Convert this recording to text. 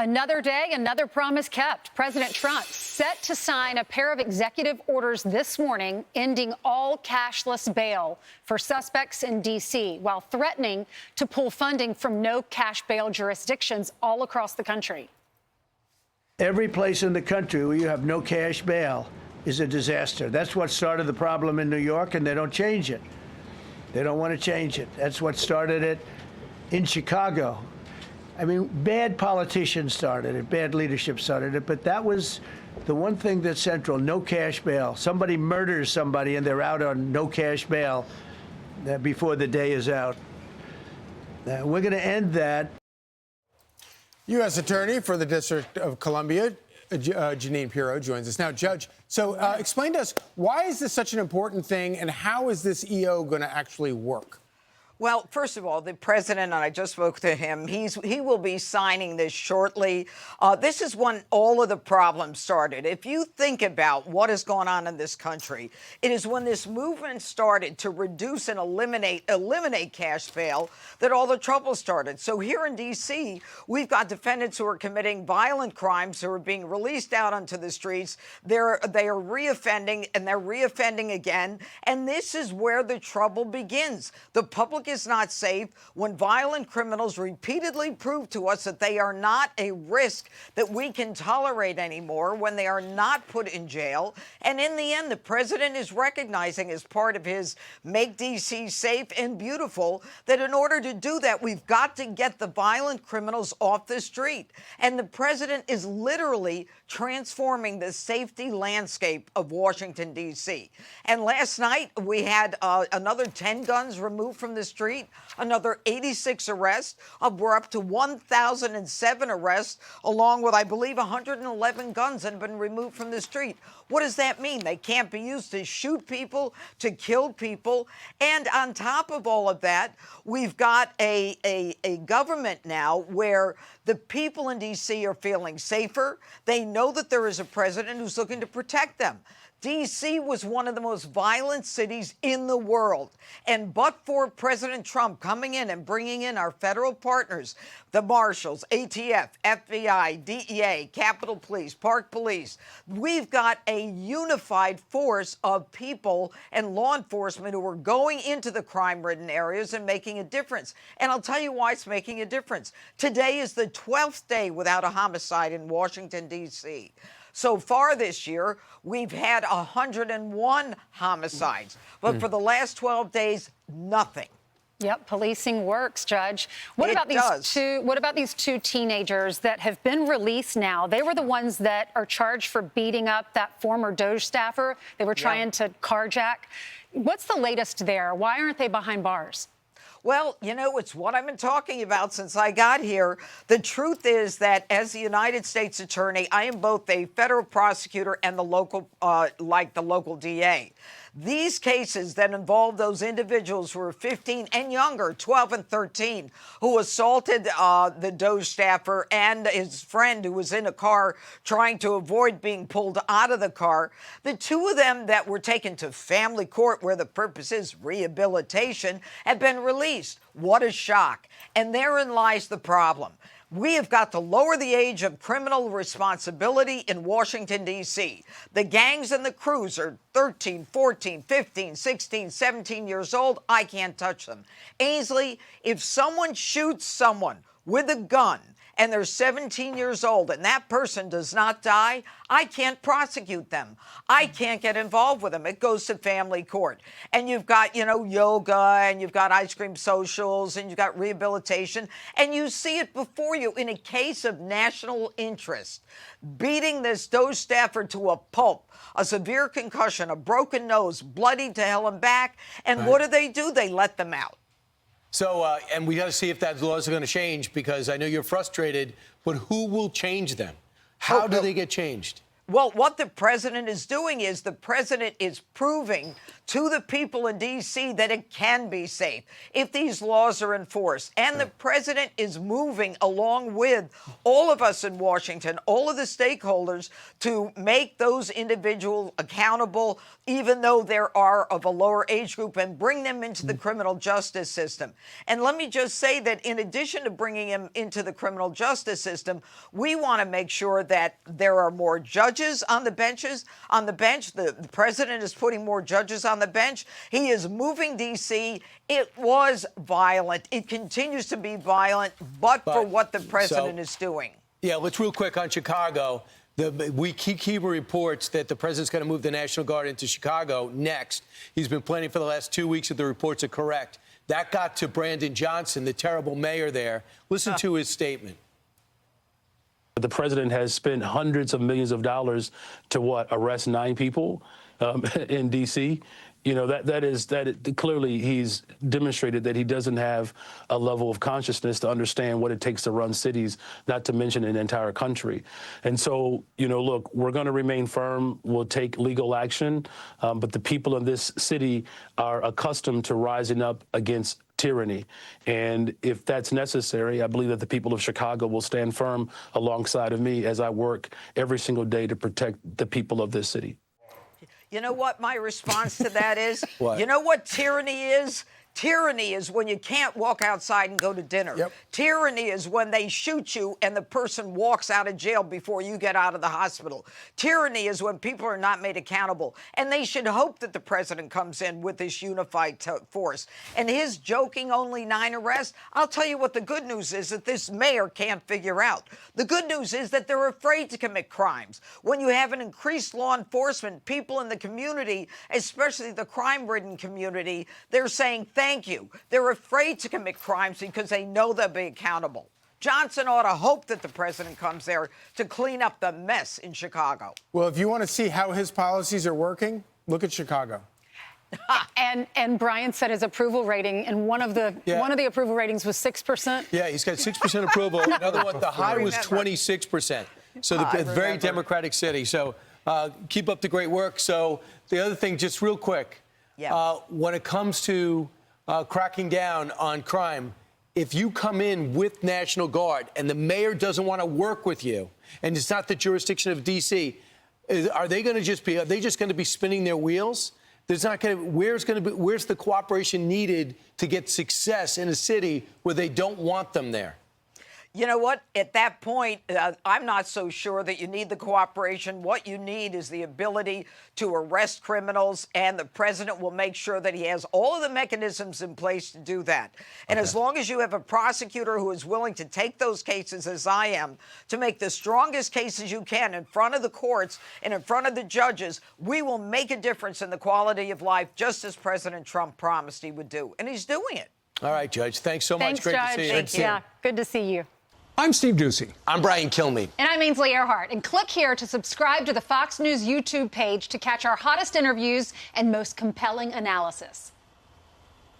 Another day, another promise kept. President Trump set to sign a pair of executive orders this morning ending all cashless bail for suspects in D.C. while threatening to pull funding from no cash bail jurisdictions all across the country. Every place in the country where you have no cash bail is a disaster. That's what started the problem in New York, and they don't change it. They don't want to change it. That's what started it in Chicago. I mean, bad politicians started it, bad leadership started it, but that was the one thing that's central, no cash bail. Somebody murders somebody and they're out on no cash bail before the day is out. We're going to end that. U.S. Attorney for the District of Columbia, Jeanine Pirro, joins us now. Judge, so explain to us, why is this such an important thing, and how is this EO going to actually work? Well, first of all, the president, and I just spoke to him, he will be signing this shortly. This is when all of the problems started. If you think about what is going on in this country, it is when this movement started to reduce and eliminate cash bail that all the trouble started. So here in D.C., we've got defendants who are committing violent crimes who are being released out onto the streets. They are reoffending, and they're reoffending again. And this is where the trouble begins. The public is not safe when violent criminals repeatedly prove to us that they are not a risk that we can tolerate anymore, when they are not put in jail. And in the end, the president is recognizing, as part of his Make D.C. Safe and Beautiful, that in order to do that, we've got to get the violent criminals off the street. And the president is literally transforming the safety landscape of Washington, D.C. And last night, we had another 10 guns removed from the street, another 86 arrests. We're up to 1,007 arrests, along with, I believe, 111 guns that have been removed from the street. What does that mean? They can't be used to shoot people, to kill people. And on top of all of that, we've got a government now where the people in D.C. are feeling safer. They know that there is a president who's looking to protect them. D.C. was one of the most violent cities in the world. And but for President Trump coming in and bringing in our federal partners, the marshals, ATF, FBI, DEA, Capitol Police, Park Police, we've got a unified force of people and law enforcement who are going into the crime-ridden areas and making a difference. And I'll tell you why it's making a difference. Today is the 12th day without a homicide in Washington, D.C. So far this year, we've had 101 homicides, but for the last 12 days, nothing. Yep, policing works, Judge. What about these two teenagers that have been released now? They were the ones that are charged for beating up that former DOGE staffer. They were trying to carjack. What's the latest there? Why aren't they behind bars? Well, you know, it's what I've been talking about since I got here. The truth is that as the United States Attorney, I am both a federal prosecutor and the local, the local DA. These cases that involve those individuals who are 15 and younger, 12 and 13, who assaulted the DOGE staffer and his friend who was in a car trying to avoid being pulled out of the car, the two of them that were taken to family court, where the purpose is rehabilitation, have been released. What a shock. And therein lies the problem. We have got to lower the age of criminal responsibility in Washington, D.C. The gangs and the crews are 13, 14, 15, 16, 17 years old. I can't touch them. Ainsley, if someone shoots someone with a gun and they're 17 years old and that person does not die, I can't prosecute them. I can't get involved with them. It goes to family court. And you've got, you know, yoga, and you've got ice cream socials, and you've got rehabilitation, and you see it before you in a case of national interest. Beating this DOGE staffer to a pulp, a severe concussion, a broken nose, bloodied to hell and back, and what do? They let them out. So, and we got to see if that laws are going to change, because I know you're frustrated, but who will change them? How do they get changed? Well, what the president is doing is the president is proving to the people in D.C. that it can be safe if these laws are enforced. And the president is moving along with all of us in Washington, all of the stakeholders, to make those individuals accountable, even though they are of a lower age group, and bring them into the criminal justice system. And let me just say that in addition to bringing them into the criminal justice system, we want to make sure that there are more judges on the benches. On the bench, the president is putting more judges on the bench. He is moving D.C. It was violent. It continues to be violent, but for what the president is doing. Yeah, let's real quick on Chicago. We keep reports that the president's going to move the National Guard into Chicago next. He's been planning for the last 2 weeks if the reports are correct. That got to Brandon Johnson, the terrible mayor there. Listen to his statement. The president has spent hundreds of millions of dollars to arrest 9 people in D.C. You know, that clearly he's demonstrated that he doesn't have a level of consciousness to understand what it takes to run cities, not to mention an entire country. And so, you know, look, we're going to remain firm. We'll take legal action. But the people in this city are accustomed to rising up against tyranny. And if that's necessary, I believe that the people of Chicago will stand firm alongside of me as I work every single day to protect the people of this city. You know what my response to that is? What? You know what tyranny is? Tyranny is when you can't walk outside and go to dinner. Yep. Tyranny is when they shoot you and the person walks out of jail before you get out of the hospital. Tyranny is when people are not made accountable. And they should hope that the president comes in with this unified force. And his joking only 9 arrests, I'll tell you what the good news is that this mayor can't figure out. The good news is that they're afraid to commit crimes. When you have an increased law enforcement, people in the community, especially the crime-ridden community, they're saying, thank you. They're afraid to commit crimes because they know they'll be accountable. Johnson ought to hope that the president comes there to clean up the mess in Chicago. Well, if you want to see how his policies are working, look at Chicago. And Brian said his approval rating, and one of the approval ratings was 6%. Yeah, he's got 6% approval. Another one, the high was 26%. So the very democratic city. So keep up the great work. So the other thing, just real quick, when it comes to cracking down on crime, if you come in with National Guard and the mayor doesn't want to work with you, and it's not the jurisdiction of D.C., are they just going to be spinning their wheels? There's not going to. Where's the cooperation needed to get success in a city where they don't want them there? You know what? At that point, I'm not so sure that you need the cooperation. What you need is the ability to arrest criminals, and the president will make sure that he has all of the mechanisms in place to do that. And as long as you have a prosecutor who is willing to take those cases, as I am, to make the strongest cases you can in front of the courts and in front of the judges, we will make a difference in the quality of life, just as President Trump promised he would do. And he's doing it. All right, Judge. Thanks so much. Thanks, Great Judge. to see you. Thank you. Yeah, good to see you. I'm Steve Ducey. I'm Brian Kilmeade. And I'm Ainsley Earhart. And click here to subscribe to the Fox News YouTube page to catch our hottest interviews and most compelling analysis.